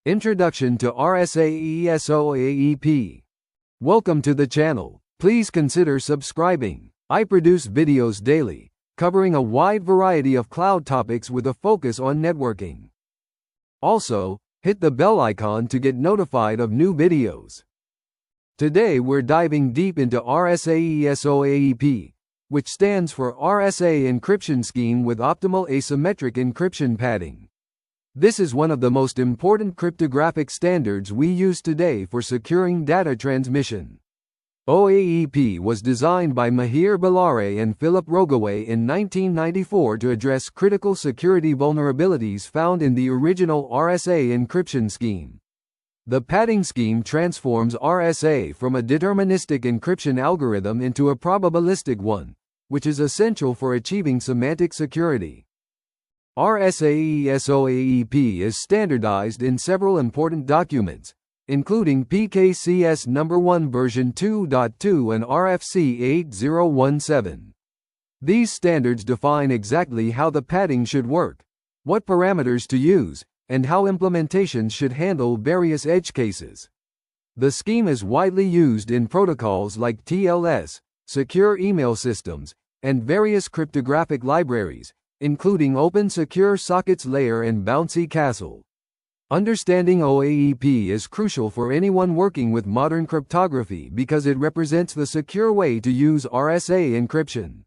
Introduction to RSAES-OAEP. Welcome to the channel. Please consider subscribing. I produce videos daily, covering a wide variety of cloud topics with a focus on networking. Also, hit the bell icon to get notified of new videos. Today we're diving deep into RSAES-OAEP, which stands for RSA Encryption Scheme with Optimal Asymmetric Encryption Padding. This is one of the most important cryptographic standards we use today for securing data transmission. OAEP was designed by Mihir Bellare and Philip Rogaway in 1994 to address critical security vulnerabilities found in the original RSA encryption scheme. The padding scheme transforms RSA from a deterministic encryption algorithm into a probabilistic one, which is essential for achieving semantic security. RSAES-OAEP is standardized in several important documents, including PKCS No. 1 version 2.2 and RFC 8017. These standards define exactly how the padding should work, what parameters to use, and how implementations should handle various edge cases. The scheme is widely used in protocols like TLS, secure email systems, and various cryptographic libraries, including Open Secure Sockets Layer and Bouncy Castle. Understanding OAEP is crucial for anyone working with modern cryptography because it represents the secure way to use RSA encryption.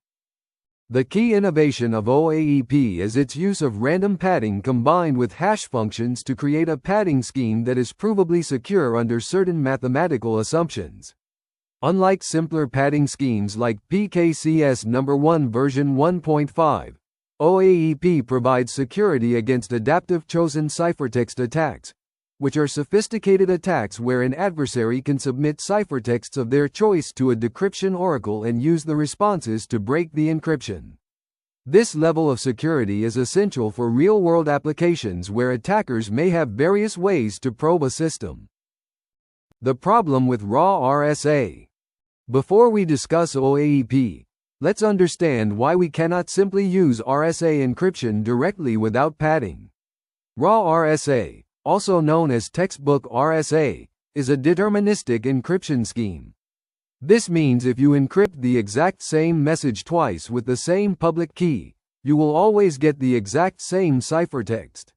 The key innovation of OAEP is its use of random padding combined with hash functions to create a padding scheme that is provably secure under certain mathematical assumptions. Unlike simpler padding schemes like PKCS No. 1 version 1.5, OAEP provides security against adaptive chosen-ciphertext attacks, which are sophisticated attacks where an adversary can submit ciphertexts of their choice to a decryption oracle and use the responses to break the encryption. This level of security is essential for real-world applications where attackers may have various ways to probe a system. The problem with raw RSA. Before we discuss OAEP, let's understand why we cannot simply use RSA encryption directly without padding. Raw RSA, also known as textbook RSA, is a deterministic encryption scheme. This means if you encrypt the exact same message twice with the same public key, you will always get the exact same ciphertext.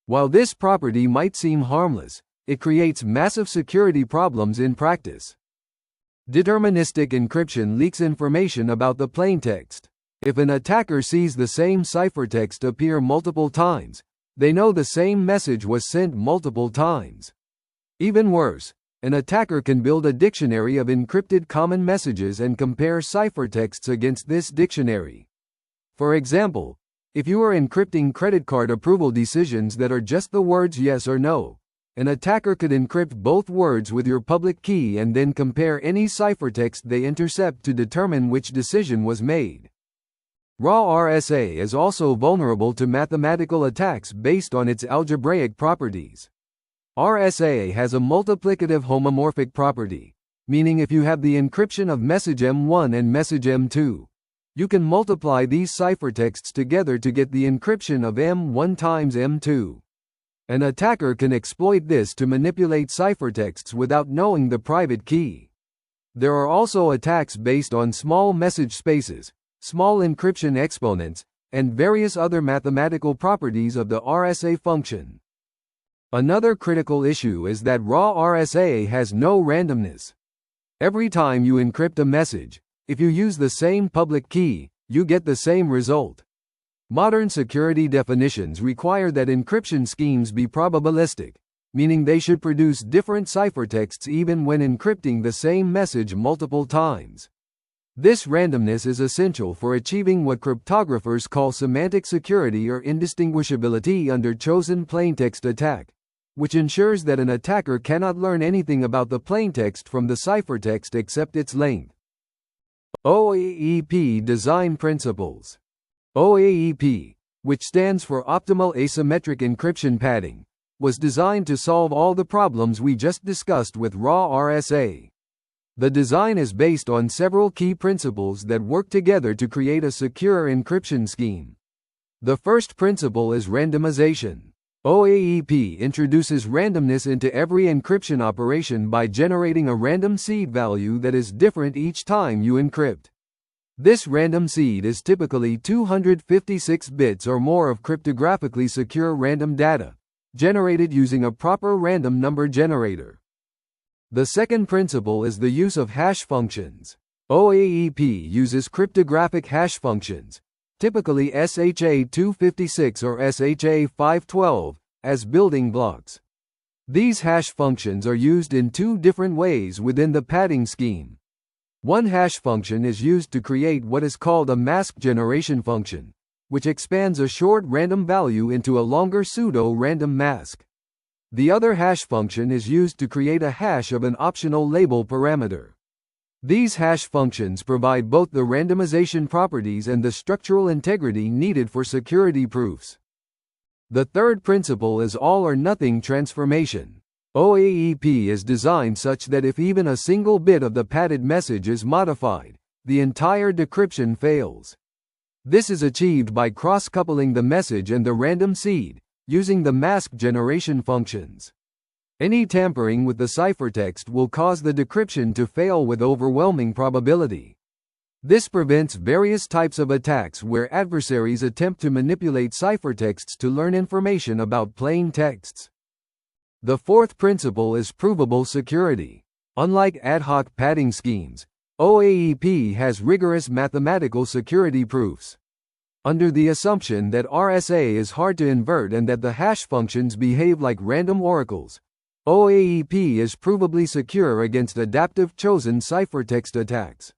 While this property might seem harmless, it creates massive security problems in practice. Deterministic encryption leaks information about the plaintext. If an attacker sees the same ciphertext appear multiple times, they know the same message was sent multiple times. Even worse, an attacker can build a dictionary of encrypted common messages and compare ciphertexts against this dictionary. For example, if you are encrypting credit card approval decisions that are just the words yes or no, an attacker could encrypt both words with your public key and then compare any ciphertext they intercept to determine which decision was made. Raw RSA is also vulnerable to mathematical attacks based on its algebraic properties. RSA has a multiplicative homomorphic property, meaning if you have the encryption of message M1 and message M2, you can multiply these ciphertexts together to get the encryption of M1 times M2. An attacker can exploit this to manipulate ciphertexts without knowing the private key. There are also attacks based on small message spaces, small encryption exponents, and various other mathematical properties of the RSA function. Another critical issue is that raw RSA has no randomness. Every time you encrypt a message, if you use the same public key, you get the same result. Modern security definitions require that encryption schemes be probabilistic, meaning they should produce different ciphertexts even when encrypting the same message multiple times. This randomness is essential for achieving what cryptographers call semantic security or indistinguishability under chosen plaintext attack, which ensures that an attacker cannot learn anything about the plaintext from the ciphertext except its length. OAEP Design Principles. OAEP, which stands for Optimal Asymmetric Encryption Padding, was designed to solve all the problems we just discussed with raw RSA. The design is based on several key principles that work together to create a secure encryption scheme. The first principle is randomization. OAEP introduces randomness into every encryption operation by generating a random seed value that is different each time you encrypt. This random seed is typically 256 bits or more of cryptographically secure random data, generated using a proper random number generator. The second principle is the use of hash functions. OAEP uses cryptographic hash functions, typically SHA-256 or SHA-512, as building blocks. These hash functions are used in two different ways within the padding scheme. One hash function is used to create what is called a mask generation function, which expands a short random value into a longer pseudo-random mask. The other hash function is used to create a hash of an optional label parameter. These hash functions provide both the randomization properties and the structural integrity needed for security proofs. The third principle is all-or-nothing transformation. OAEP is designed such that if even a single bit of the padded message is modified, the entire decryption fails. This is achieved by cross-coupling the message and the random seed, using the mask generation functions. Any tampering with the ciphertext will cause the decryption to fail with overwhelming probability. This prevents various types of attacks where adversaries attempt to manipulate ciphertexts to learn information about plain texts. The fourth principle is provable security. Unlike ad hoc padding schemes, OAEP has rigorous mathematical security proofs. Under the assumption that RSA is hard to invert and that the hash functions behave like random oracles, OAEP is provably secure against adaptive chosen-ciphertext attacks.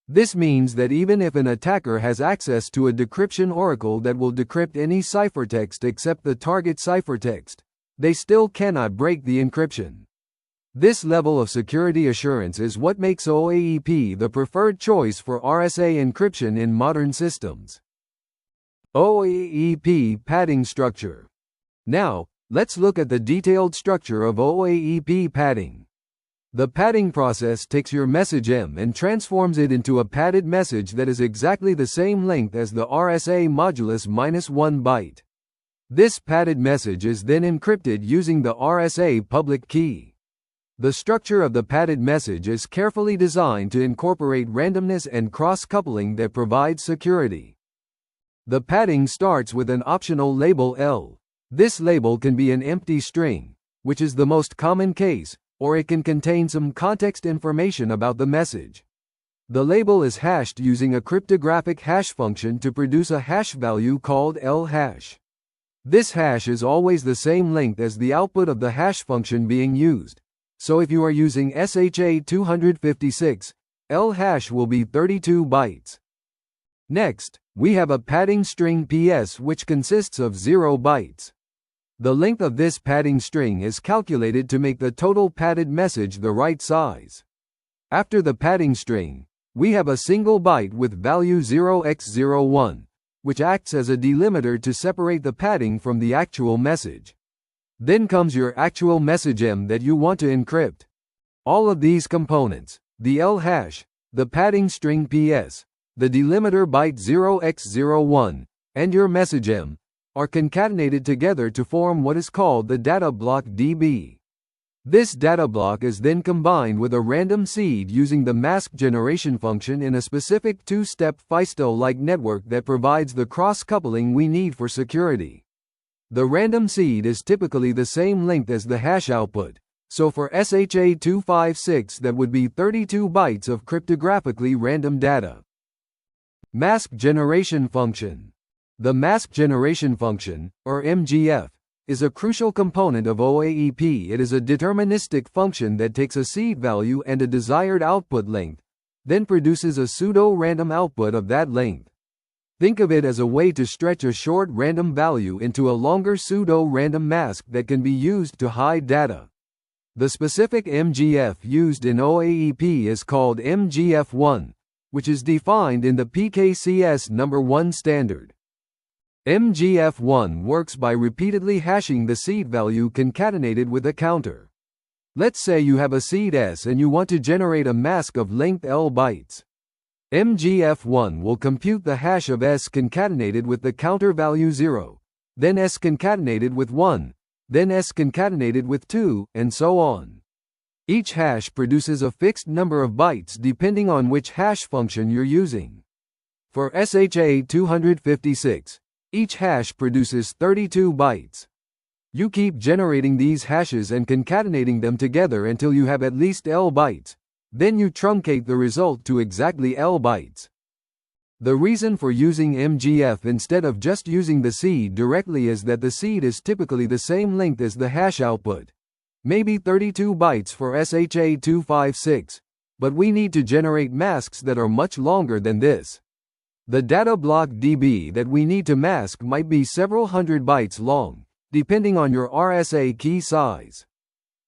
This means that even if an attacker has access to a decryption oracle that will decrypt any ciphertext except the target ciphertext, they still cannot break the encryption. This level of security assurance is what makes OAEP the preferred choice for RSA encryption in modern systems. OAEP padding structure. Now, let's look at the detailed structure of OAEP padding. The padding process takes your message M and transforms it into a padded message that is exactly the same length as the RSA modulus -1 byte. This padded message is then encrypted using the RSA public key. The structure of the padded message is carefully designed to incorporate randomness and cross-coupling that provides security. The padding starts with an optional label L. This label can be an empty string, which is the most common case, or it can contain some context information about the message. The label is hashed using a cryptographic hash function to produce a hash value called L hash. This hash is always the same length as the output of the hash function being used. So if you are using SHA-256, L hash will be 32 bytes. Next, we have a padding string PS which consists of 0 bytes. The length of this padding string is calculated to make the total padded message the right size. After the padding string, we have a single byte with value 0x01, which acts as a delimiter to separate the padding from the actual message. Then comes your actual message M that you want to encrypt. All of these components, the L hash, the padding string PS, the delimiter byte 0x01, and your message M, are concatenated together to form what is called the data block DB. This data block is then combined with a random seed using the mask generation function in a specific two-step Feistel-like network that provides the cross-coupling we need for security. The random seed is typically the same length as the hash output, so for SHA-256 that would be 32 bytes of cryptographically random data. Mask generation function. The mask generation function, or MGF, is a crucial component of OAEP. It is a deterministic function that takes a seed value and a desired output length, then produces a pseudo-random output of that length. Think of it as a way to stretch a short random value into a longer pseudo-random mask that can be used to hide data. The specific MGF used in OAEP is called MGF1, which is defined in the PKCS number 1 standard. MGF1 works by repeatedly hashing the seed value concatenated with a counter. Let's say you have a seed S and you want to generate a mask of length L bytes. MGF1 will compute the hash of S concatenated with the counter value 0, then S concatenated with 1, then S concatenated with 2, and so on. Each hash produces a fixed number of bytes depending on which hash function you're using. For SHA-256, each hash produces 32 bytes. You keep generating these hashes and concatenating them together until you have at least L bytes. Then you truncate the result to exactly L bytes. The reason for using MGF instead of just using the seed directly is that the seed is typically the same length as the hash output. Maybe 32 bytes for SHA-256, but we need to generate masks that are much longer than this. The data block DB that we need to mask might be several hundred bytes long, depending on your RSA key size.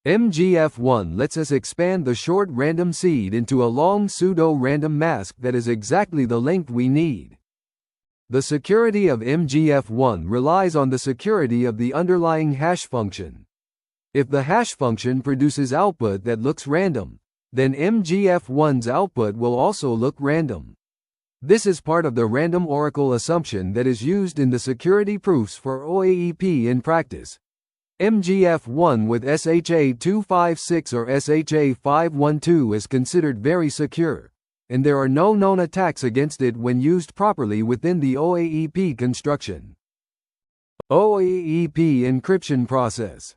MGF1 lets us expand the short random seed into a long pseudo-random mask that is exactly the length we need. The security of MGF1 relies on the security of the underlying hash function. If the hash function produces output that looks random, then MGF1's output will also look random. This is part of the random oracle assumption that is used in the security proofs for OAEP in practice. MGF1 with SHA-256 or SHA-512 is considered very secure, and there are no known attacks against it when used properly within the OAEP construction. OAEP encryption process.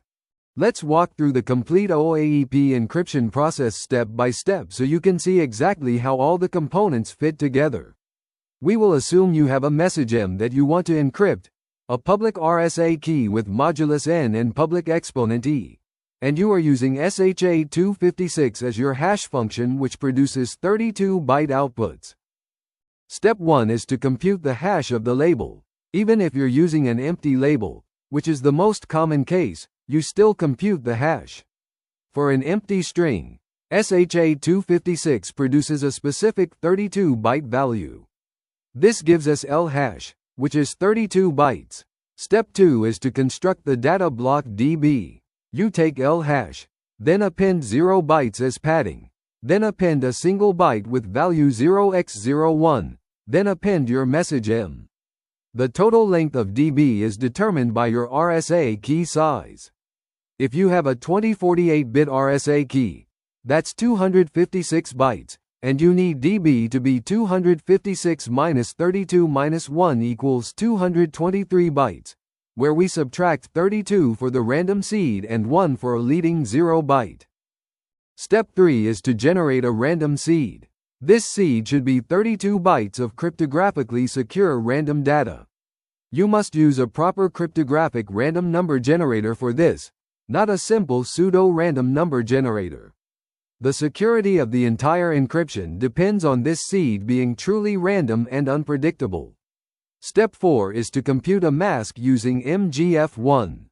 Let's walk through the complete OAEP encryption process step by step so you can see exactly how all the components fit together. We will assume you have a message M that you want to encrypt, a public RSA key with modulus N and public exponent E, and you are using SHA-256 as your hash function which produces 32-byte outputs. Step 1 is to compute the hash of the label. Even if you're using an empty label, which is the most common case, you still compute the hash. For an empty string, SHA-256 produces a specific 32-byte value. This gives us L hash, which is 32 bytes. Step 2 is to construct the data block DB. You take L hash, then append 0 bytes as padding, then append a single byte with value 0x01, then append your message M. The total length of DB is determined by your RSA key size. If you have a 2048-bit RSA key, that's 256 bytes, and you need DB to be 256 minus 32 minus 1 equals 223 bytes, where we subtract 32 for the random seed and 1 for a leading 0 byte. Step 3 is to generate a random seed. This seed should be 32 bytes of cryptographically secure random data. You must use a proper cryptographic random number generator for this, not a simple pseudo-random number generator. The security of the entire encryption depends on this seed being truly random and unpredictable. Step 4 is to compute a mask using MGF1.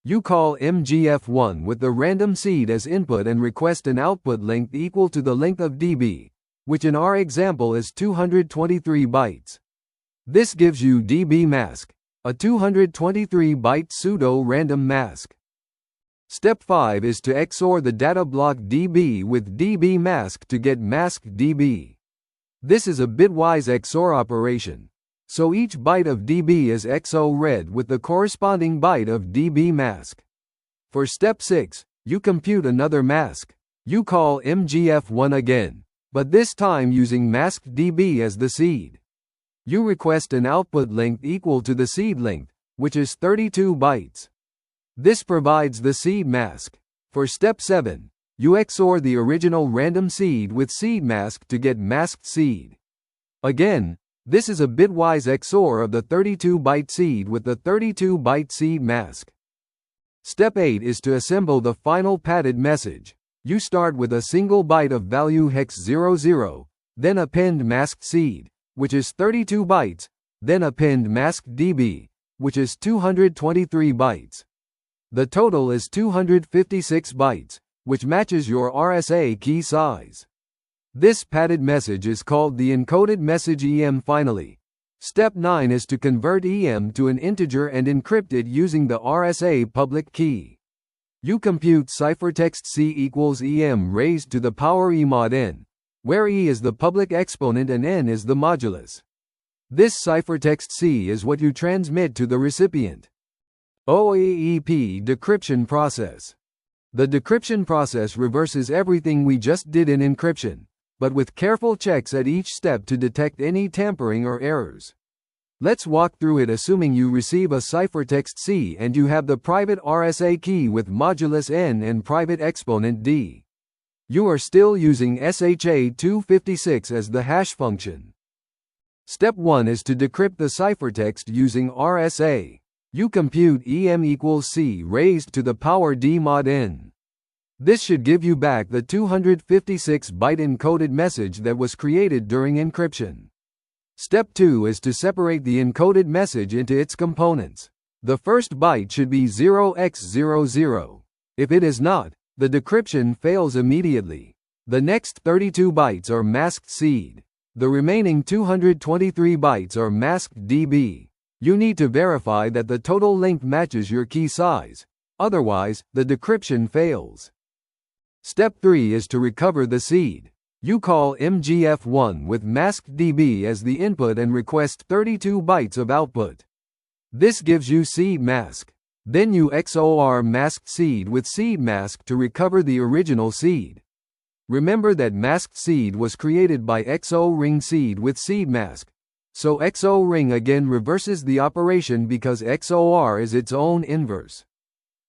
You call MGF1 with the random seed as input and request an output length equal to the length of DB, which in our example is 223 bytes. This gives you DB mask, a 223-byte pseudo-random mask. Step 5 is to XOR the data block DB with DB mask to get mask DB. This is a bitwise XOR operation, so each byte of DB is XO-read with the corresponding byte of DB mask. For step 6, you compute another mask. You call MGF1 again, but this time using masked DB as the seed. You request an output length equal to the seed length, which is 32 bytes. This provides the seed mask. For step 7, you XOR the original random seed with seed mask to get masked seed. Again, this is a bitwise XOR of the 32-byte seed with the 32-byte seed mask. Step 8 is to assemble the final padded message. You start with a single byte of value hex 00, then append masked seed, which is 32 bytes, then append masked DB, which is 223 bytes. The total is 256 bytes, which matches your RSA key size. This padded message is called the encoded message EM. Finally, step 9 is to convert EM to an integer and encrypt it using the RSA public key. You compute ciphertext C equals EM raised to the power E mod n, where E is the public exponent and n is the modulus. This ciphertext C is what you transmit to the recipient. OAEP decryption process. The decryption process reverses everything we just did in encryption, but with careful checks at each step to detect any tampering or errors. Let's walk through it, assuming you receive a ciphertext C and you have the private RSA key with modulus n and private exponent d. You are still using SHA-256 as the hash function. Step 1 is to decrypt the ciphertext using RSA. You compute EM equals C raised to the power d mod n. This should give you back the 256-byte encoded message that was created during encryption. Step 2 is to separate the encoded message into its components. The first byte should be 0x00. If it is not, the decryption fails immediately. The next 32 bytes are masked seed. The remaining 223 bytes are masked DB. You need to verify that the total length matches your key size. Otherwise, the decryption fails. Step 3 is to recover the seed. You call MGF1 with masked DB as the input and request 32 bytes of output. This gives you seed mask. Then you XOR masked seed with seed mask to recover the original seed. Remember that masked seed was created by XO ring seed with seed mask. So XO ring again reverses the operation because XOR is its own inverse.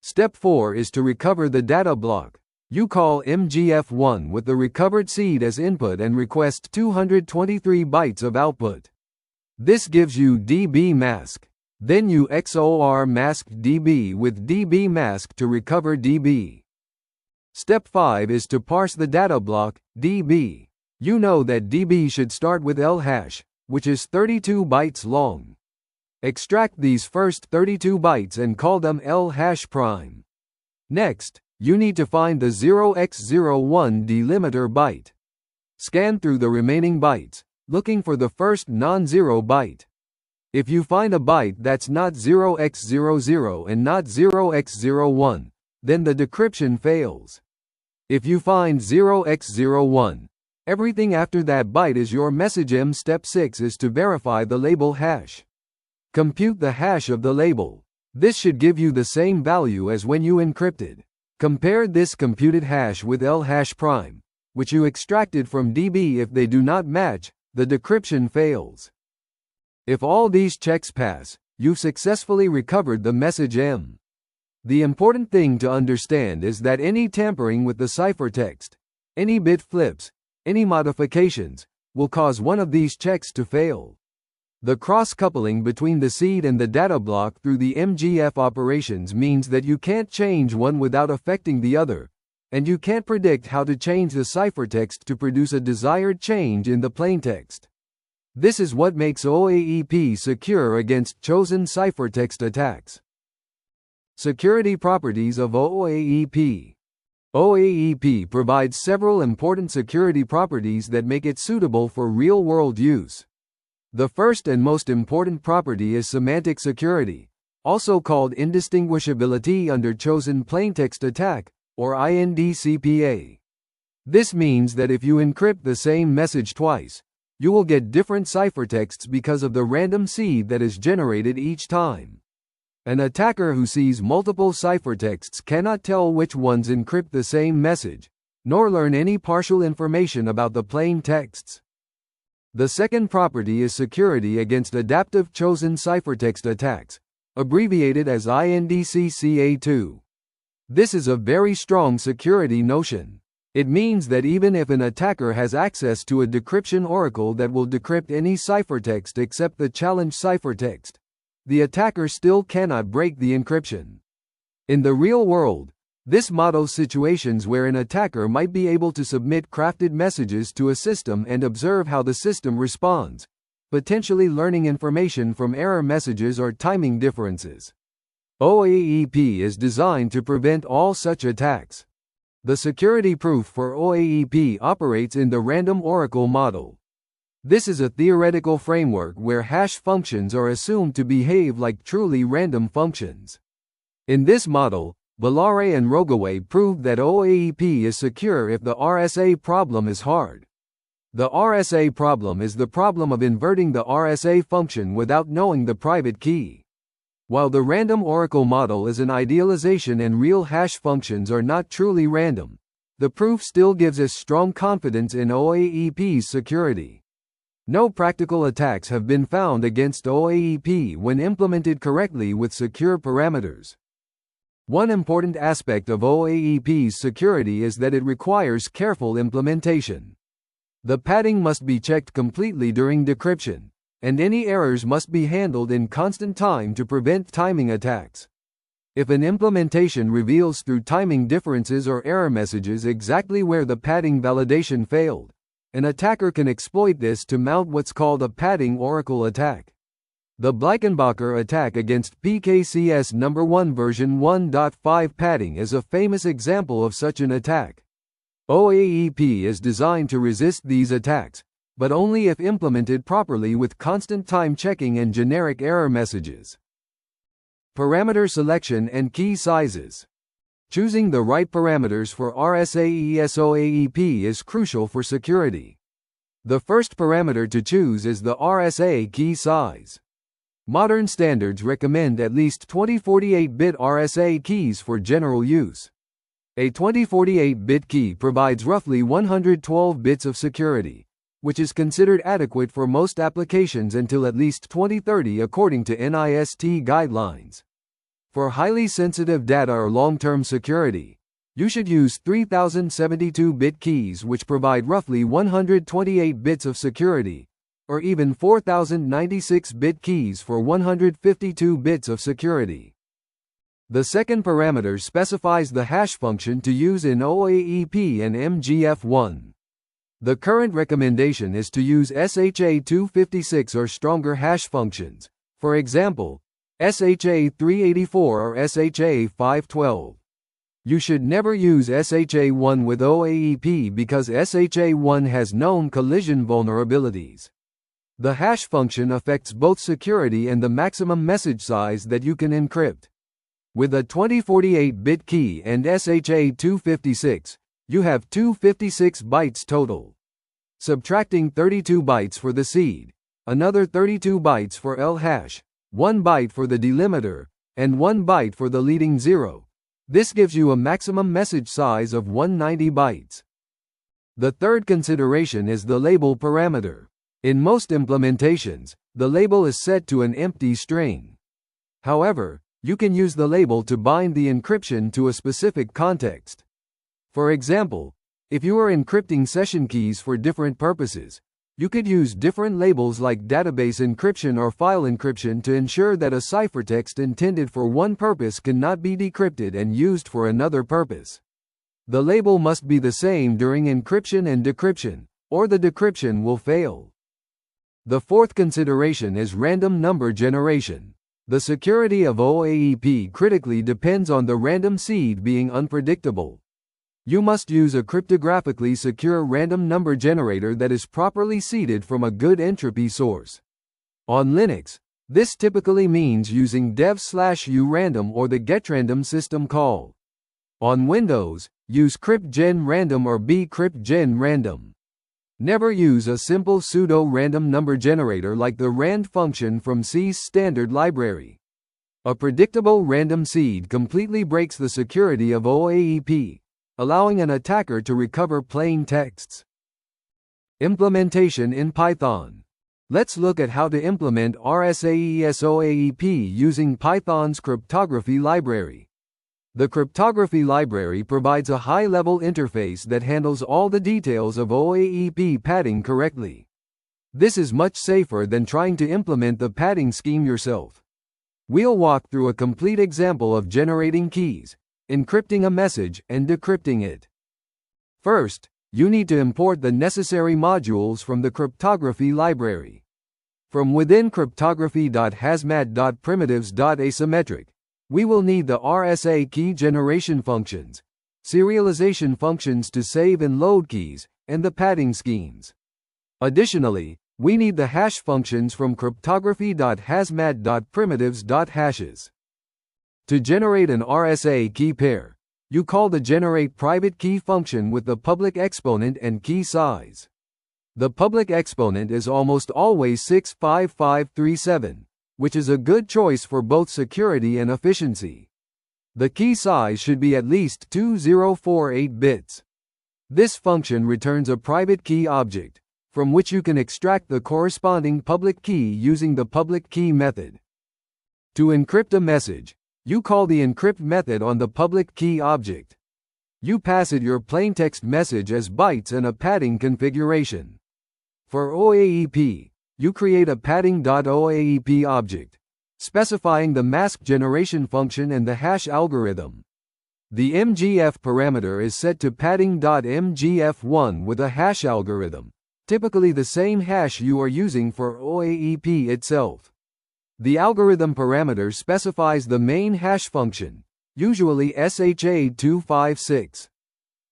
Step 4 is to recover the data block. You call MGF1 with the recovered seed as input and request 223 bytes of output. This gives you DB mask. Then you XOR masked DB with DB mask to recover DB. Step 5 is to parse the data block, DB. You know that DB should start with L hash, which is 32 bytes long. Extract these first 32 bytes and call them L hash prime. Next, you need to find the 0x01 delimiter byte. Scan through the remaining bytes, looking for the first non-zero byte. If you find a byte that's not 0x00 and not 0x01, then the decryption fails. If you find 0x01, everything after that byte is your message. Step 6 is to verify the label hash. Compute the hash of the label. This should give you the same value as when you encrypted. Compare this computed hash with L hash prime, which you extracted from DB. If they do not match, the decryption fails. If all these checks pass, you've successfully recovered the message M. The important thing to understand is that any tampering with the ciphertext, any bit flips, any modifications, will cause one of these checks to fail. The cross-coupling between the seed and the data block through the MGF operations means that you can't change one without affecting the other, and you can't predict how to change the ciphertext to produce a desired change in the plaintext. This is what makes OAEP secure against chosen ciphertext attacks. Security properties of OAEP. OAEP provides several important security properties that make it suitable for real-world use. The first and most important property is semantic security, also called indistinguishability under chosen plaintext attack, or INDCPA. This means that if you encrypt the same message twice, you will get different ciphertexts because of the random seed that is generated each time. An attacker who sees multiple ciphertexts cannot tell which ones encrypt the same message, nor learn any partial information about the plain texts. The second property is security against adaptive chosen ciphertext attacks, abbreviated as INDCCA2. This is a very strong security notion. It means that even if an attacker has access to a decryption oracle that will decrypt any ciphertext except the challenged ciphertext, the attacker still cannot break the encryption. In the real world, this models situations where an attacker might be able to submit crafted messages to a system and observe how the system responds, potentially learning information from error messages or timing differences. OAEP is designed to prevent all such attacks. The security proof for OAEP operates in the random oracle model. This is a theoretical framework where hash functions are assumed to behave like truly random functions. In this model, Bellare and Rogaway proved that OAEP is secure if the RSA problem is hard. The RSA problem is the problem of inverting the RSA function without knowing the private key. While the random oracle model is an idealization and real hash functions are not truly random, the proof still gives us strong confidence in OAEP's security. No practical attacks have been found against OAEP when implemented correctly with secure parameters. One important aspect of OAEP's security is that it requires careful implementation. The padding must be checked completely during decryption, and any errors must be handled in constant time to prevent timing attacks. If an implementation reveals through timing differences or error messages exactly where the padding validation failed, an attacker can exploit this to mount what's called a padding oracle attack. The Bleikenbacher attack against PKCS number 1 version 1.5 padding is a famous example of such an attack. OAEP is designed to resist these attacks, but only if implemented properly with constant time checking and generic error messages. Parameter selection and key sizes. Choosing the right parameters for RSAES-OAEP is crucial for security. The first parameter to choose is the RSA key size. Modern standards recommend at least 2048-bit RSA keys for general use. A 2048-bit key provides roughly 112 bits of security, which is considered adequate for most applications until at least 2030 according to NIST guidelines. For highly sensitive data or long-term security, you should use 3072-bit keys which provide roughly 128 bits of security, or even 4096-bit keys for 152 bits of security. The second parameter specifies the hash function to use in OAEP and MGF1. The current recommendation is to use SHA-256 or stronger hash functions, for example, SHA-384 or SHA-512. You should never use SHA-1 with OAEP because SHA-1 has known collision vulnerabilities. The hash function affects both security and the maximum message size that you can encrypt. With a 2048-bit key and SHA-256, you have 256 bytes total. Subtracting 32 bytes for the seed, another 32 bytes for L-hash, 1 byte for the delimiter, and 1 byte for the leading zero. This gives you a maximum message size of 190 bytes. The third consideration is the label parameter. In most implementations, the label is set to an empty string. However, you can use the label to bind the encryption to a specific context. For example, if you are encrypting session keys for different purposes, you could use different labels like database encryption or file encryption to ensure that a ciphertext intended for one purpose cannot be decrypted and used for another purpose. The label must be the same during encryption and decryption, or the decryption will fail. The fourth consideration is random number generation. The security of OAEP critically depends on the random seed being unpredictable. You must use a cryptographically secure random number generator that is properly seeded from a good entropy source. On Linux, this typically means using dev/urandom or the getrandom system call. On Windows, use cryptgenrandom or bcryptgenrandom. Never use a simple pseudo-random number generator like the rand function from C's standard library. A predictable random seed completely breaks the security of OAEP, allowing an attacker to recover plain texts. Implementation in Python. Let's look at how to implement RSAES-OAEP using Python's cryptography library. The cryptography library provides a high-level interface that handles all the details of OAEP padding correctly. This is much safer than trying to implement the padding scheme yourself. We'll walk through a complete example of generating keys, encrypting a message, and decrypting it. First, you need to import the necessary modules from the cryptography library. From within cryptography.hazmat.primitives.asymmetric, we will need the RSA key generation functions, serialization functions to save and load keys, and the padding schemes. Additionally, we need the hash functions from cryptography.hazmat.primitives.hashes. To generate an RSA key pair, you call the generate private key function with the public exponent and key size. The public exponent is almost always 65537, which is a good choice for both security and efficiency. The key size should be at least 2048 bits. This function returns a private key object, from which you can extract the corresponding public key using the public key method. To encrypt a message, you call the encrypt method on the public key object. You pass it your plaintext message as bytes and a padding configuration. For OAEP, you create a padding.oaep object, specifying the mask generation function and the hash algorithm. The MGF parameter is set to padding.mgf1 with a hash algorithm, typically the same hash you are using for OAEP itself. The algorithm parameter specifies the main hash function, usually SHA-256.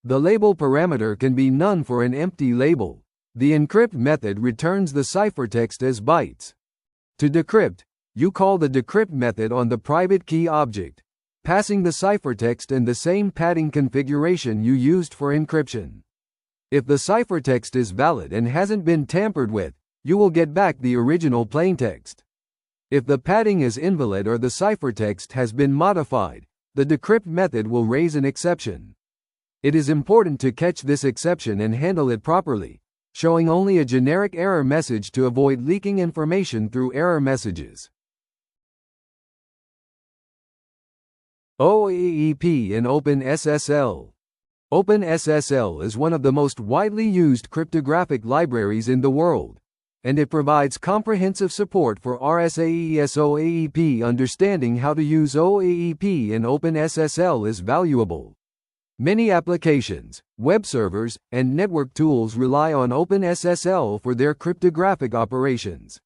The label parameter can be none for an empty label. The encrypt method returns the ciphertext as bytes. To decrypt, you call the decrypt method on the private key object, passing the ciphertext and the same padding configuration you used for encryption. If the ciphertext is valid and hasn't been tampered with, you will get back the original plaintext. If the padding is invalid or the ciphertext has been modified, the decrypt method will raise an exception. It is important to catch this exception and handle it properly, showing only a generic error message to avoid leaking information through error messages. OAEP in OpenSSL. OpenSSL is one of the most widely used cryptographic libraries in the world, and it provides comprehensive support for RSAES-OAEP. Understanding how to use OAEP in OpenSSL is valuable. Many applications, web servers, and network tools rely on OpenSSL for their cryptographic operations.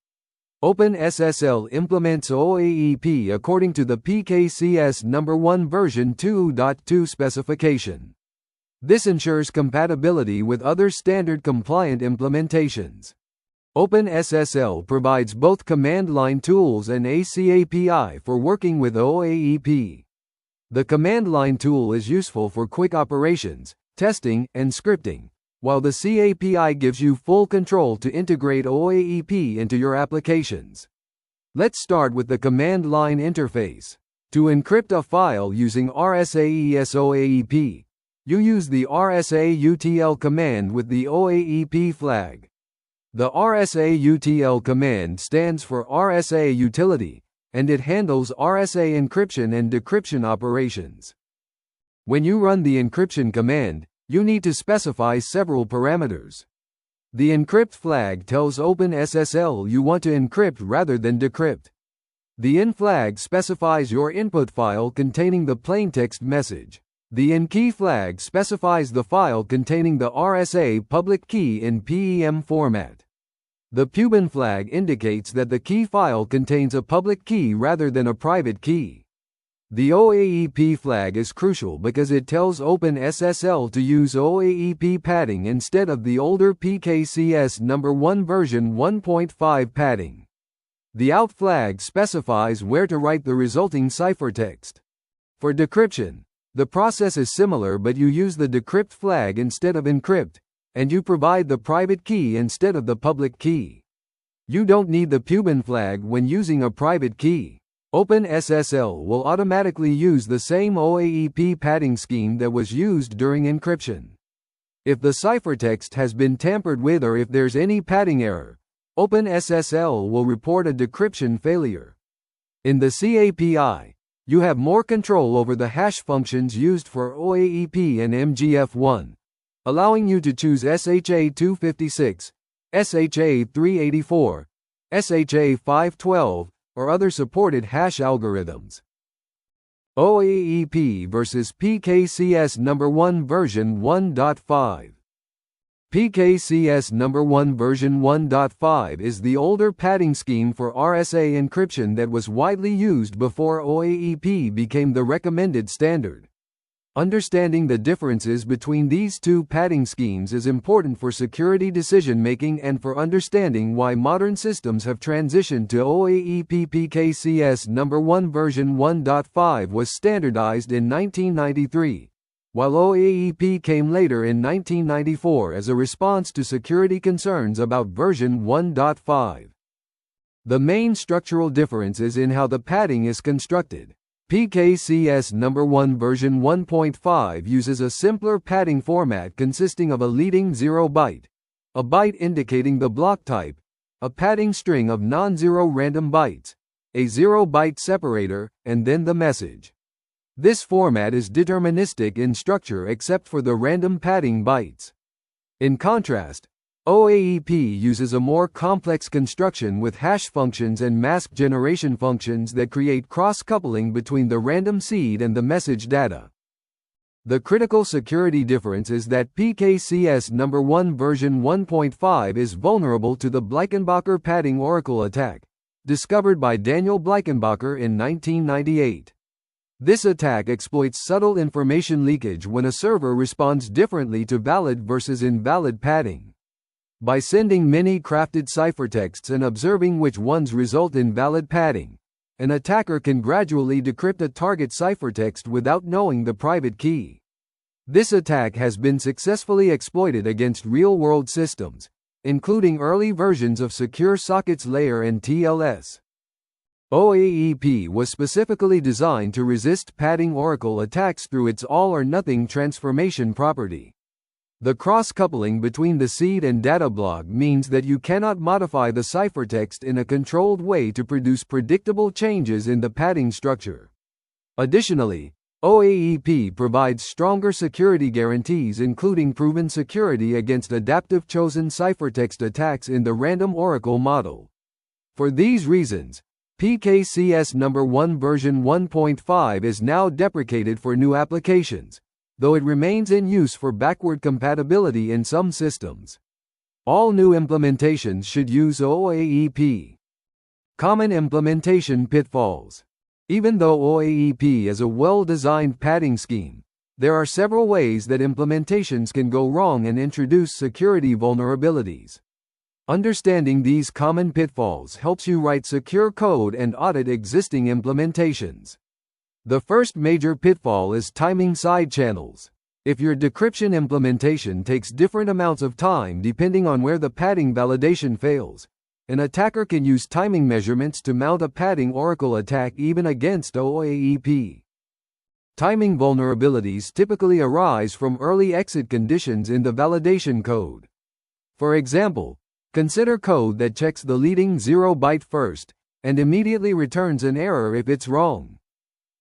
OpenSSL implements OAEP according to the PKCS #1 version 2.2 specification. This ensures compatibility with other standard compliant implementations. OpenSSL provides both command line tools and a CAPI for working with OAEP. The command line tool is useful for quick operations, testing, and scripting, while the CAPI gives you full control to integrate OAEP into your applications. Let's start with the command line interface. To encrypt a file using RSAES-OAEP, you use the RSAUTL command with the OAEP flag. The RSAUTL command stands for RSA utility, and it handles RSA encryption and decryption operations. When you run the encryption command, you need to specify several parameters. The encrypt flag tells OpenSSL you want to encrypt rather than decrypt. The in flag specifies your input file containing the plaintext message. The in key flag specifies the file containing the RSA public key in PEM format. The PUBIN flag indicates that the key file contains a public key rather than a private key. The OAEP flag is crucial because it tells OpenSSL to use OAEP padding instead of the older PKCS #1 version 1.5 padding. The out flag specifies where to write the resulting ciphertext. For decryption, the process is similar, but you use the decrypt flag instead of encrypt, and you provide the private key instead of the public key. You don't need the PUBIN flag when using a private key. OpenSSL will automatically use the same OAEP padding scheme that was used during encryption. If the ciphertext has been tampered with or if there's any padding error, OpenSSL will report a decryption failure. In the CAPI, you have more control over the hash functions used for OAEP and MGF1, allowing you to choose SHA-256, SHA-384, SHA-512, or other supported hash algorithms. OAEP versus PKCS #1 version 1.5. PKCS #1 version 1.5 is the older padding scheme for RSA encryption that was widely used before OAEP became the recommended standard. Understanding the differences between these two padding schemes is important for security decision-making and for understanding why modern systems have transitioned to OAEP. PKCS #1 version 1.5 was standardized in 1993, while OAEP came later in 1994 as a response to security concerns about version 1.5. The main structural difference is in how the padding is constructed. PKCS #1 version 1.5 uses a simpler padding format consisting of a leading 0 byte, a byte indicating the block type, a padding string of non-zero random bytes, a 0-byte separator, and then the message. This format is deterministic in structure except for the random padding bytes. In contrast, OAEP uses a more complex construction with hash functions and mask generation functions that create cross-coupling between the random seed and the message data. The critical security difference is that PKCS #1 version 1.5 is vulnerable to the Bleikenbacher padding oracle attack, discovered by Daniel Bleikenbacher in 1998. This attack exploits subtle information leakage when a server responds differently to valid versus invalid padding. By sending many crafted ciphertexts and observing which ones result in valid padding, an attacker can gradually decrypt a target ciphertext without knowing the private key. This attack has been successfully exploited against real-world systems, including early versions of Secure Sockets Layer and TLS. OAEP was specifically designed to resist padding oracle attacks through its all-or-nothing transformation property. The cross-coupling between the seed and data block means that you cannot modify the ciphertext in a controlled way to produce predictable changes in the padding structure. Additionally, OAEP provides stronger security guarantees, including proven security against adaptive chosen ciphertext attacks in the random oracle model. For these reasons, PKCS #1 version 1.5 is now deprecated for new applications, though it remains in use for backward compatibility in some systems. All new implementations should use OAEP. Common implementation pitfalls. Even though OAEP is a well-designed padding scheme, there are several ways that implementations can go wrong and introduce security vulnerabilities. Understanding these common pitfalls helps you write secure code and audit existing implementations. The first major pitfall is timing side channels. If your decryption implementation takes different amounts of time depending on where the padding validation fails, an attacker can use timing measurements to mount a padding oracle attack even against OAEP. Timing vulnerabilities typically arise from early exit conditions in the validation code. For example, consider code that checks the leading 0 byte first, and immediately returns an error if it's wrong.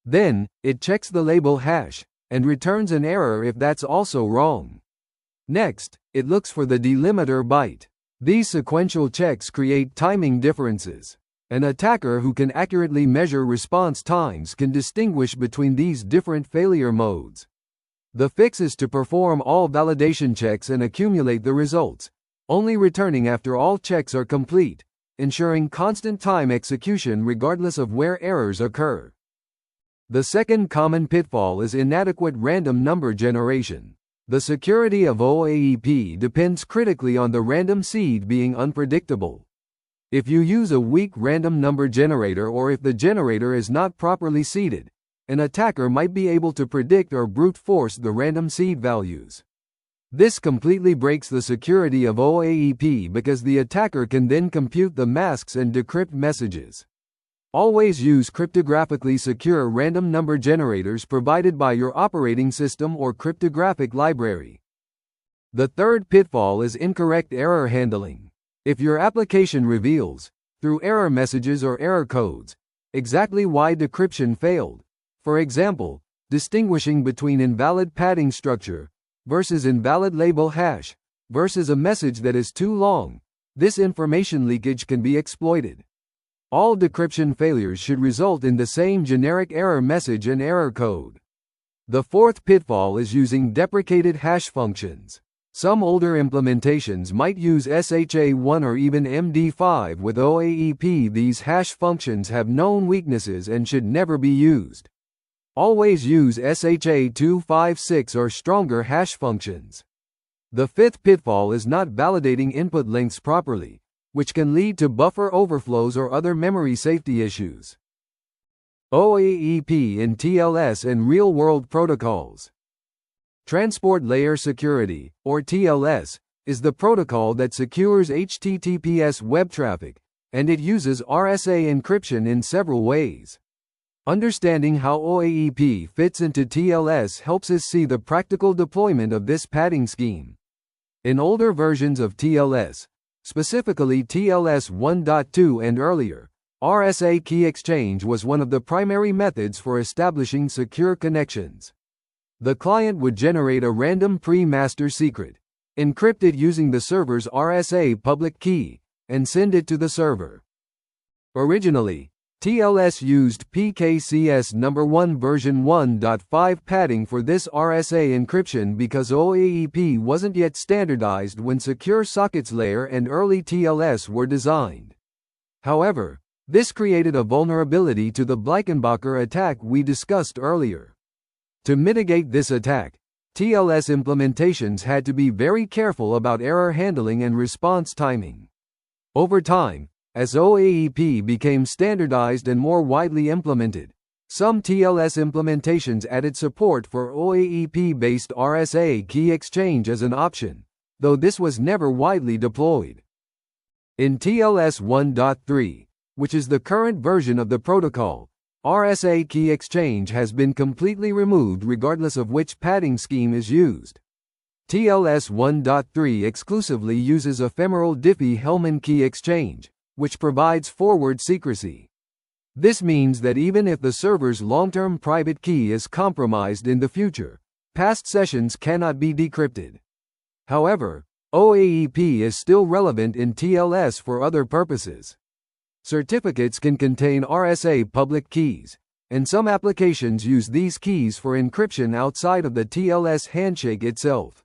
Then, it checks the label hash, and returns an error if that's also wrong. Next, it looks for the delimiter byte. These sequential checks create timing differences. An attacker who can accurately measure response times can distinguish between these different failure modes. The fix is to perform all validation checks and accumulate the results, only returning after all checks are complete, ensuring constant time execution regardless of where errors occur. The second common pitfall is inadequate random number generation. The security of OAEP depends critically on the random seed being unpredictable. If you use a weak random number generator or if the generator is not properly seeded, an attacker might be able to predict or brute force the random seed values. This completely breaks the security of OAEP because the attacker can then compute the masks and decrypt messages. Always use cryptographically secure random number generators provided by your operating system or cryptographic library. The third pitfall is incorrect error handling. If your application reveals, through error messages or error codes, exactly why decryption failed, for example, distinguishing between invalid padding structure versus invalid label hash versus a message that is too long, this information leakage can be exploited. All decryption failures should result in the same generic error message and error code. The fourth pitfall is using deprecated hash functions. Some older implementations might use SHA-1 or even MD5 with OAEP. These hash functions have known weaknesses and should never be used. Always use SHA-256 or stronger hash functions. The fifth pitfall is not validating input lengths properly, which can lead to buffer overflows or other memory safety issues. OAEP in TLS and real-world protocols. Transport Layer Security, or TLS, is the protocol that secures HTTPS web traffic, and it uses RSA encryption in several ways. Understanding how OAEP fits into TLS helps us see the practical deployment of this padding scheme. In older versions of TLS, specifically TLS 1.2 and earlier, RSA key exchange was one of the primary methods for establishing secure connections. The client would generate a random pre-master secret, encrypt it using the server's RSA public key, and send it to the server. Originally, TLS used PKCS number 1 version 1.5 padding for this RSA encryption because OAEP wasn't yet standardized when Secure Sockets Layer and early TLS were designed. However, this created a vulnerability to the Blankenbacher attack we discussed earlier. To mitigate this attack, TLS implementations had to be very careful about error handling and response timing. Over time, as OAEP became standardized and more widely implemented, some TLS implementations added support for OAEP-based RSA key exchange as an option, though this was never widely deployed. In TLS 1.3, which is the current version of the protocol, RSA key exchange has been completely removed regardless of which padding scheme is used. TLS 1.3 exclusively uses ephemeral Diffie-Hellman key exchange, which provides forward secrecy. This means that even if the server's long-term private key is compromised in the future, past sessions cannot be decrypted. However, OAEP is still relevant in TLS for other purposes. Certificates can contain RSA public keys, and some applications use these keys for encryption outside of the TLS handshake itself.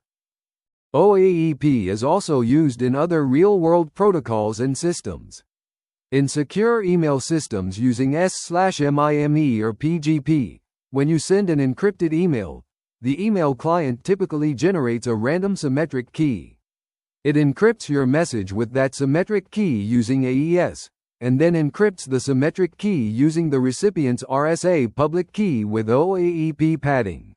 OAEP is also used in other real-world protocols and systems. In secure email systems using S/MIME or PGP, when you send an encrypted email, the email client typically generates a random symmetric key. It encrypts your message with that symmetric key using AES, and then encrypts the symmetric key using the recipient's RSA public key with OAEP padding.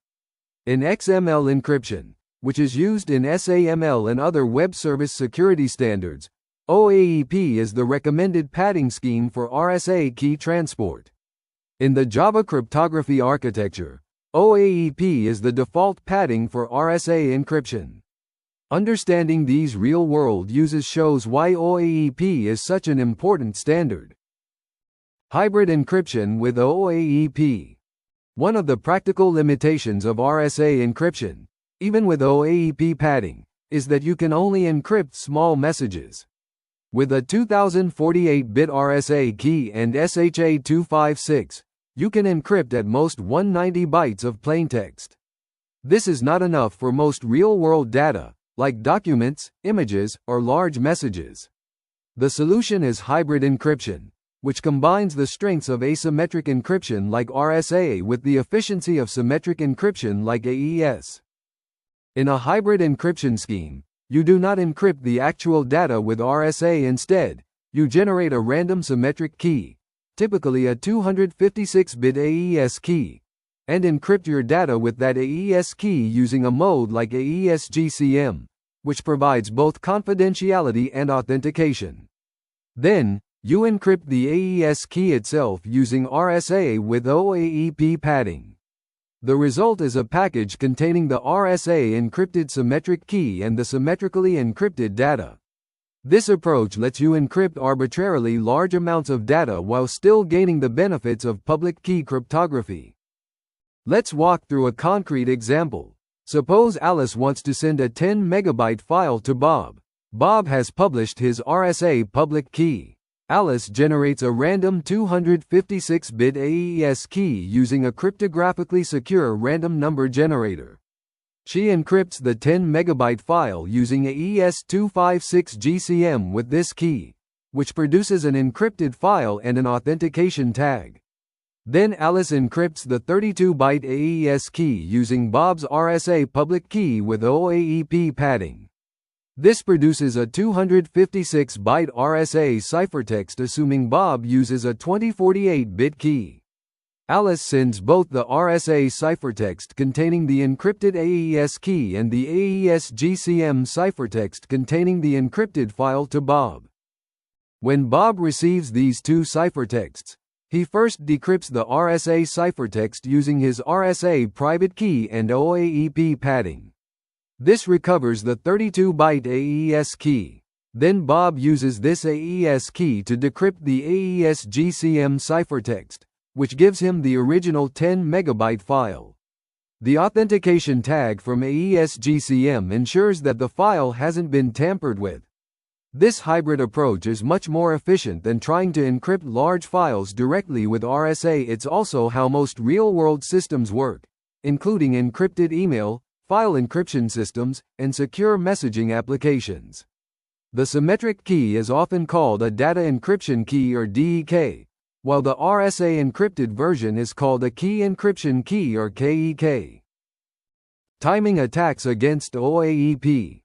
In XML encryption, which is used in SAML and other web service security standards, OAEP is the recommended padding scheme for RSA key transport. In the Java cryptography architecture, OAEP is the default padding for RSA encryption. Understanding these real-world uses shows why OAEP is such an important standard. Hybrid encryption with OAEP. One of the practical limitations of RSA encryption, even with OAEP padding, is that you can only encrypt small messages. With a 2048-bit RSA key and SHA-256, you can encrypt at most 190 bytes of plaintext. This is not enough for most real-world data, like documents, images, or large messages. The solution is hybrid encryption, which combines the strengths of asymmetric encryption like RSA with the efficiency of symmetric encryption like AES. In a hybrid encryption scheme, you do not encrypt the actual data with RSA. Instead, you generate a random symmetric key, typically a 256-bit AES key, and encrypt your data with that AES key using a mode like AES-GCM, which provides both confidentiality and authentication. Then, you encrypt the AES key itself using RSA with OAEP padding. The result is a package containing the RSA encrypted symmetric key and the symmetrically encrypted data. This approach lets you encrypt arbitrarily large amounts of data while still gaining the benefits of public key cryptography. Let's walk through a concrete example. Suppose Alice wants to send a 10 megabyte file to Bob. Bob has published his RSA public key. Alice generates a random 256-bit AES key using a cryptographically secure random number generator. She encrypts the 10 megabyte file using AES-256 GCM with this key, which produces an encrypted file and an authentication tag. Then Alice encrypts the 32-byte AES key using Bob's RSA public key with OAEP padding. This produces a 256-byte RSA ciphertext assuming Bob uses a 2048-bit key. Alice sends both the RSA ciphertext containing the encrypted AES key and the AES-GCM ciphertext containing the encrypted file to Bob. When Bob receives these two ciphertexts, he first decrypts the RSA ciphertext using his RSA private key and OAEP padding. This recovers the 32-byte AES key. Then Bob uses this AES key to decrypt the AES-GCM ciphertext, which gives him the original 10 megabyte file. The authentication tag from AES-GCM ensures that the file hasn't been tampered with. This hybrid approach is much more efficient than trying to encrypt large files directly with RSA. It's also how most real-world systems work, including encrypted email, file encryption systems, and secure messaging applications. The symmetric key is often called a data encryption key or DEK, while the RSA encrypted version is called a key encryption key or KEK. Timing attacks against OAEP.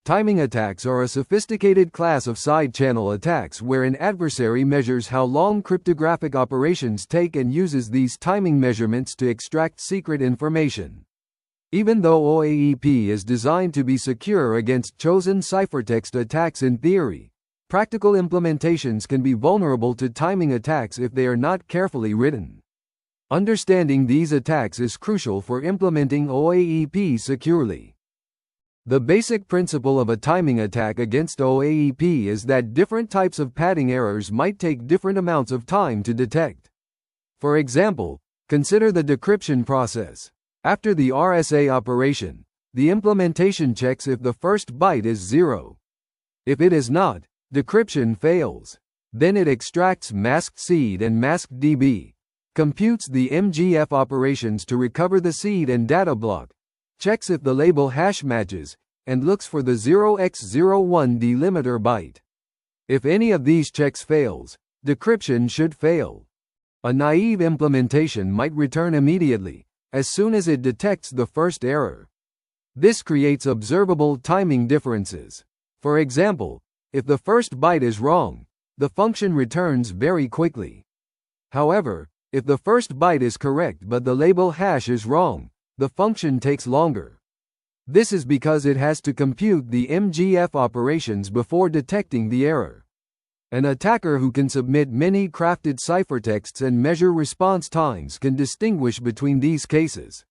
Timing attacks are a sophisticated class of side-channel attacks where an adversary measures how long cryptographic operations take and uses these timing measurements to extract secret information. Even though OAEP is designed to be secure against chosen-ciphertext attacks in theory, practical implementations can be vulnerable to timing attacks if they are not carefully written. Understanding these attacks is crucial for implementing OAEP securely. The basic principle of a timing attack against OAEP is that different types of padding errors might take different amounts of time to detect. For example, consider the decryption process. After the RSA operation, the implementation checks if the first byte is 0. If it is not, decryption fails. Then it extracts masked seed and masked DB, computes the MGF operations to recover the seed and data block, checks if the label hash matches, and looks for the 0x01 delimiter byte. If any of these checks fails, decryption should fail. A naive implementation might return immediately, as soon as it detects the first error. This creates observable timing differences. For example, if the first byte is wrong, the function returns very quickly. However, if the first byte is correct but the label hash is wrong, the function takes longer. This is because it has to compute the MGF operations before detecting the error. An attacker who can submit many crafted ciphertexts and measure response times can distinguish between these cases.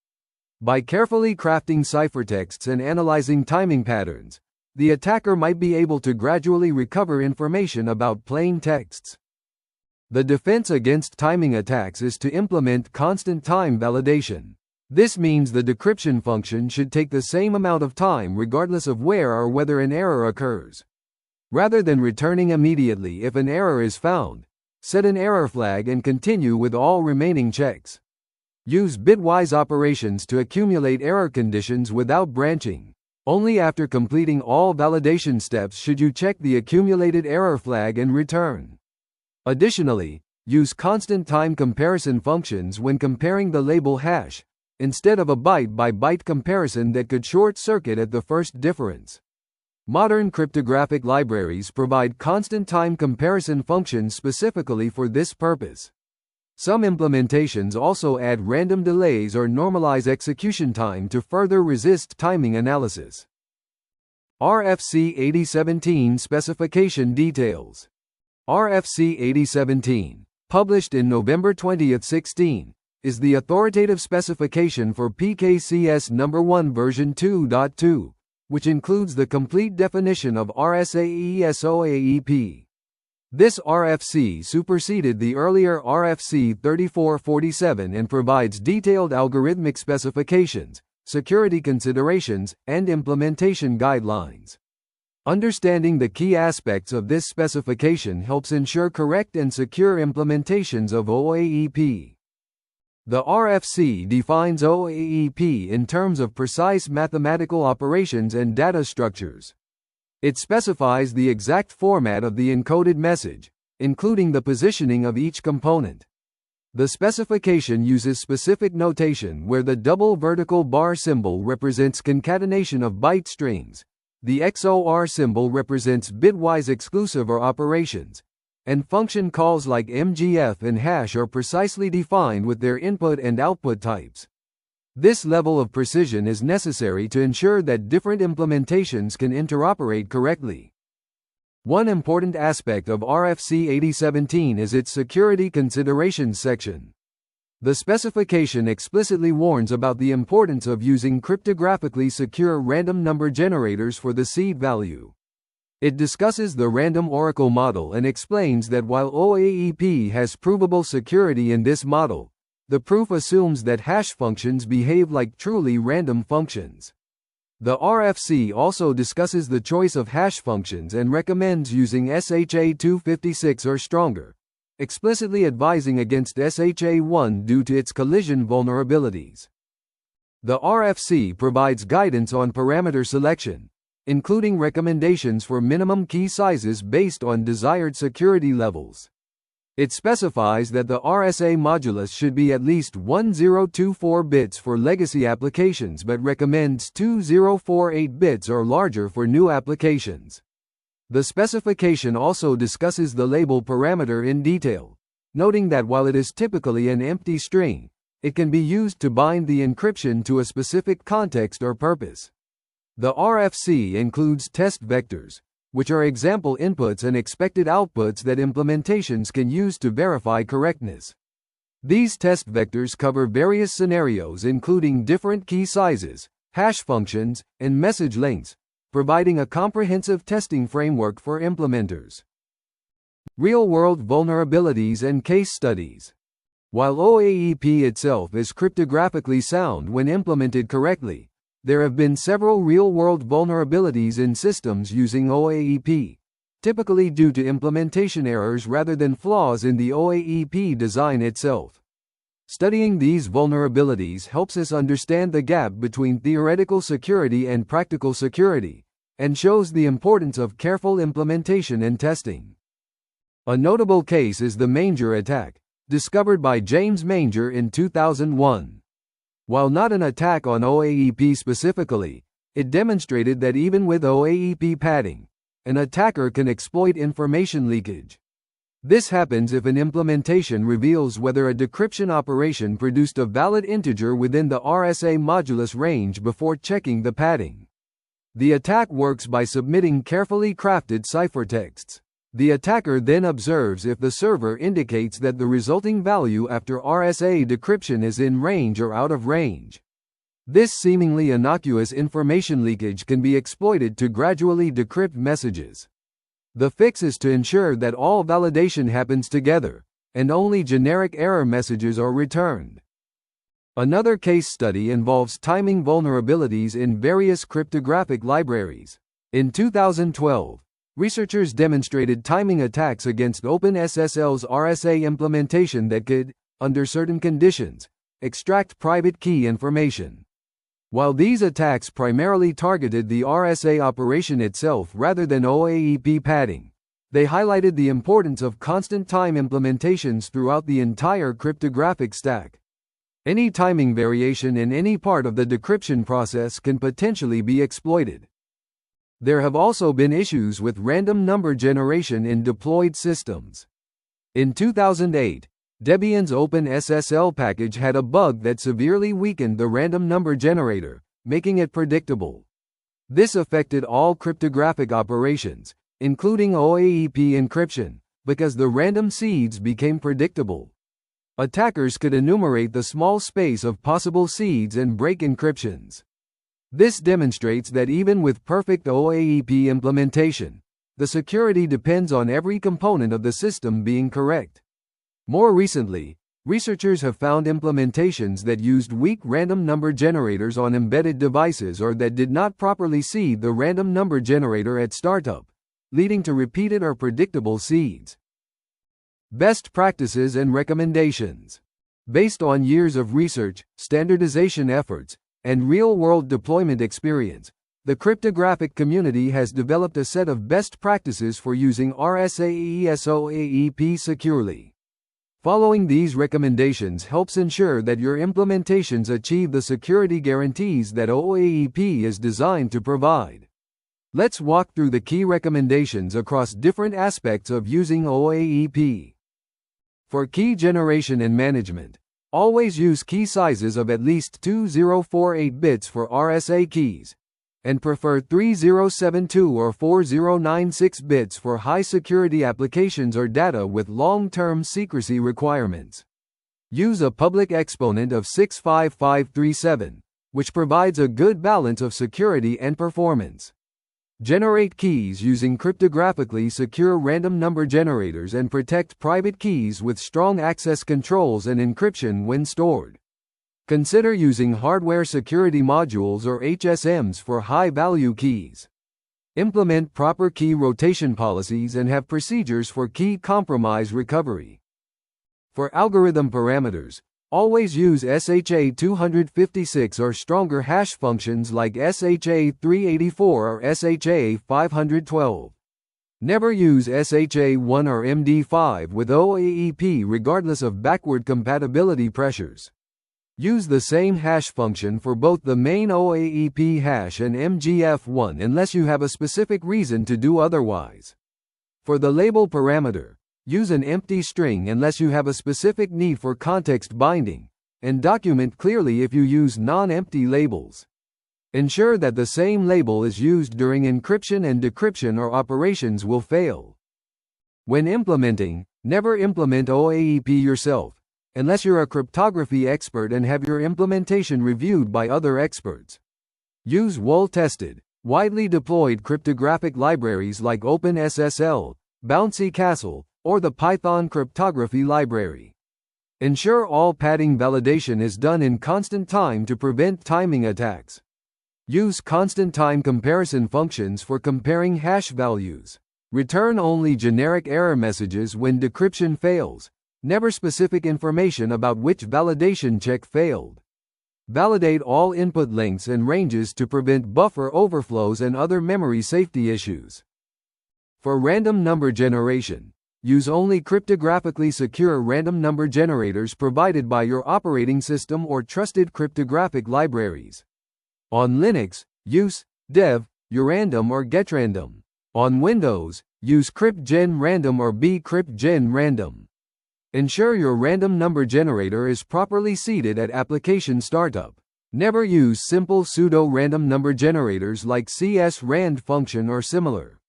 By carefully crafting ciphertexts and analyzing timing patterns, the attacker might be able to gradually recover information about plain texts. The defense against timing attacks is to implement constant time validation. This means the decryption function should take the same amount of time regardless of where or whether an error occurs. Rather than returning immediately if an error is found, set an error flag and continue with all remaining checks. Use bitwise operations to accumulate error conditions without branching. Only after completing all validation steps should you check the accumulated error flag and return. Additionally, use constant time comparison functions when comparing the label hash, instead of a byte-by-byte comparison that could short-circuit at the first difference. Modern cryptographic libraries provide constant time comparison functions specifically for this purpose. Some implementations also add random delays or normalize execution time to further resist timing analysis. RFC 8017 Specification Details. RFC 8017, published in November 2016, is the authoritative specification for PKCS No. 1 version 2.2. which includes the complete definition of RSAES-OAEP. This RFC superseded the earlier RFC 3447 and provides detailed algorithmic specifications, security considerations, and implementation guidelines. Understanding the key aspects of this specification helps ensure correct and secure implementations of OAEP. The RFC defines OAEP in terms of precise mathematical operations and data structures. It specifies the exact format of the encoded message, including the positioning of each component. The specification uses specific notation where the double vertical bar symbol represents concatenation of byte strings, the XOR symbol represents bitwise exclusive OR operations, and function calls like MGF and hash are precisely defined with their input and output types. This level of precision is necessary to ensure that different implementations can interoperate correctly. One important aspect of RFC 8017 is its security considerations section. The specification explicitly warns about the importance of using cryptographically secure random number generators for the seed value. It discusses the random oracle model and explains that while OAEP has provable security in this model, the proof assumes that hash functions behave like truly random functions. The RFC also discusses the choice of hash functions and recommends using SHA-256 or stronger, explicitly advising against SHA-1 due to its collision vulnerabilities. The RFC provides guidance on parameter selection, including recommendations for minimum key sizes based on desired security levels. It specifies that the RSA modulus should be at least 1024 bits for legacy applications but recommends 2048 bits or larger for new applications. The specification also discusses the label parameter in detail, noting that while it is typically an empty string, it can be used to bind the encryption to a specific context or purpose. The RFC includes test vectors, which are example inputs and expected outputs that implementations can use to verify correctness. These test vectors cover various scenarios including different key sizes, hash functions, and message lengths, providing a comprehensive testing framework for implementers. Real-world vulnerabilities and case studies. While OAEP itself is cryptographically sound when implemented correctly, there have been several real-world vulnerabilities in systems using OAEP, typically due to implementation errors rather than flaws in the OAEP design itself. Studying these vulnerabilities helps us understand the gap between theoretical security and practical security, and shows the importance of careful implementation and testing. A notable case is the Manger attack, discovered by James Manger in 2001. While not an attack on OAEP specifically, it demonstrated that even with OAEP padding, an attacker can exploit information leakage. This happens if an implementation reveals whether a decryption operation produced a valid integer within the RSA modulus range before checking the padding. The attack works by submitting carefully crafted ciphertexts. The attacker then observes if the server indicates that the resulting value after RSA decryption is in range or out of range. This seemingly innocuous information leakage can be exploited to gradually decrypt messages. The fix is to ensure that all validation happens together, and only generic error messages are returned. Another case study involves timing vulnerabilities in various cryptographic libraries. In 2012, researchers demonstrated timing attacks against OpenSSL's RSA implementation that could, under certain conditions, extract private key information. While these attacks primarily targeted the RSA operation itself rather than OAEP padding, they highlighted the importance of constant time implementations throughout the entire cryptographic stack. Any timing variation in any part of the decryption process can potentially be exploited. There have also been issues with random number generation in deployed systems. In 2008, Debian's OpenSSL package had a bug that severely weakened the random number generator, making it predictable. This affected all cryptographic operations, including OAEP encryption, because the random seeds became predictable. Attackers could enumerate the small space of possible seeds and break encryptions. This demonstrates that even with perfect OAEP implementation, the security depends on every component of the system being correct. More recently, researchers have found implementations that used weak random number generators on embedded devices or that did not properly seed the random number generator at startup, leading to repeated or predictable seeds. Best practices and recommendations. Based on years of research, standardization efforts, and real-world deployment experience, the cryptographic community has developed a set of best practices for using RSAES-OAEP securely. Following these recommendations helps ensure that your implementations achieve the security guarantees that OAEP is designed to provide. Let's walk through the key recommendations across different aspects of using OAEP. For key generation and management, always use key sizes of at least 2048 bits for RSA keys, and prefer 3072 or 4096 bits for high-security applications or data with long-term secrecy requirements. Use a public exponent of 65537, which provides a good balance of security and performance. Generate keys using cryptographically secure random number generators and protect private keys with strong access controls and encryption when stored. Consider using hardware security modules or HSMs for high-value keys. Implement proper key rotation policies and have procedures for key compromise recovery. For algorithm parameters, always use SHA-256 or stronger hash functions like SHA-384 or SHA-512. Never use SHA-1 or MD5 with OAEP regardless of backward compatibility pressures. Use the same hash function for both the main OAEP hash and MGF1 unless you have a specific reason to do otherwise. For the label parameter, use an empty string unless you have a specific need for context binding, and document clearly if you use non-empty labels. Ensure that the same label is used during encryption and decryption or operations will fail. When implementing, never implement OAEP yourself, unless you're a cryptography expert and have your implementation reviewed by other experts. Use well-tested, widely deployed cryptographic libraries like OpenSSL, Bouncy Castle, or the Python cryptography library. Ensure all padding validation is done in constant time to prevent timing attacks. Use constant time comparison functions for comparing hash values. Return only generic error messages when decryption fails, never specific information about which validation check failed. Validate all input lengths and ranges to prevent buffer overflows and other memory safety issues. For random number generation, use only cryptographically secure random number generators provided by your operating system or trusted cryptographic libraries. On Linux, use dev, urandom or getrandom. On Windows, use cryptgenrandom or bcryptgenrandom. Ensure your random number generator is properly seeded at application startup. Never use simple pseudo-random number generators like CS-rand function or similar.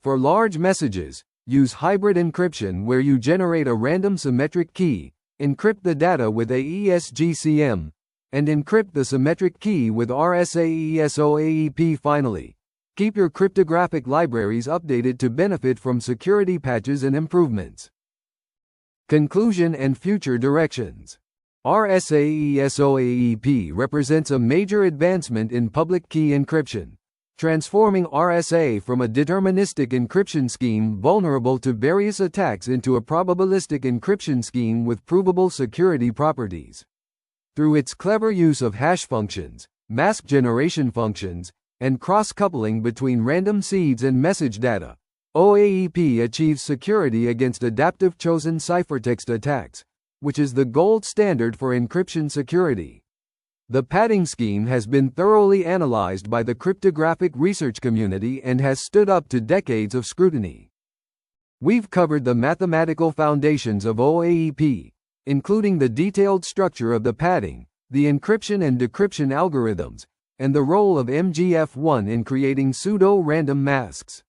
For large messages, use hybrid encryption where you generate a random symmetric key, encrypt the data with AES-GCM, and encrypt the symmetric key with RSAES-OAEP. Finally, keep your cryptographic libraries updated to benefit from security patches and improvements. Conclusion and future directions. RSAES-OAEP represents a major advancement in public key encryption, transforming RSA from a deterministic encryption scheme vulnerable to various attacks into a probabilistic encryption scheme with provable security properties. Through its clever use of hash functions, mask generation functions, and cross-coupling between random seeds and message data, OAEP achieves security against adaptive chosen-ciphertext attacks, which is the gold standard for encryption security. The padding scheme has been thoroughly analyzed by the cryptographic research community and has stood up to decades of scrutiny. We've covered the mathematical foundations of OAEP, including the detailed structure of the padding, the encryption and decryption algorithms, and the role of MGF1 in creating pseudo-random masks.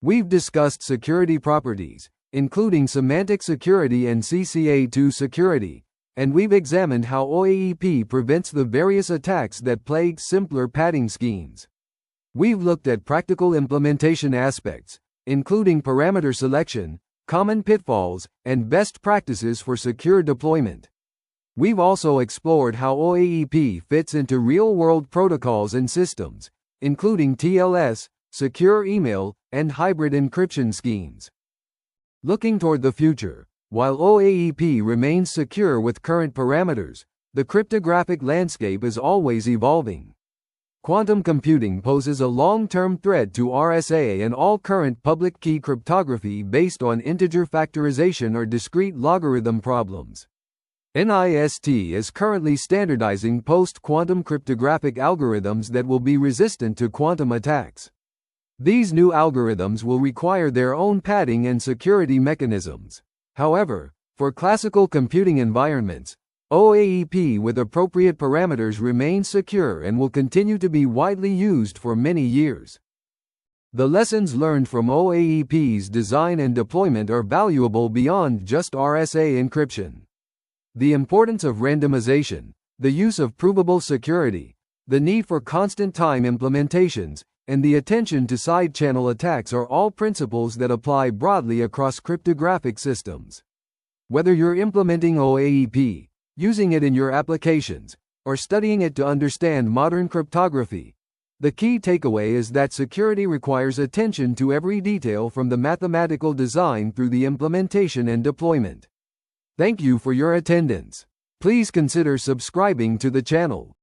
We've discussed security properties, including semantic security and CCA2 security, and we've examined how OAEP prevents the various attacks that plague simpler padding schemes. We've looked at practical implementation aspects, including parameter selection, common pitfalls, and best practices for secure deployment. We've also explored how OAEP fits into real-world protocols and systems, including TLS, secure email, and hybrid encryption schemes. Looking toward the future, while OAEP remains secure with current parameters, the cryptographic landscape is always evolving. Quantum computing poses a long-term threat to RSA and all current public key cryptography based on integer factorization or discrete logarithm problems. NIST is currently standardizing post-quantum cryptographic algorithms that will be resistant to quantum attacks. These new algorithms will require their own padding and security mechanisms. However, for classical computing environments, OAEP with appropriate parameters remains secure and will continue to be widely used for many years. The lessons learned from OAEP's design and deployment are valuable beyond just RSA encryption. The importance of randomization, the use of provable security, the need for constant time implementations, and the attention to side-channel attacks are all principles that apply broadly across cryptographic systems. Whether you're implementing OAEP, using it in your applications, or studying it to understand modern cryptography, the key takeaway is that security requires attention to every detail from the mathematical design through the implementation and deployment. Thank you for your attendance. Please consider subscribing to the channel.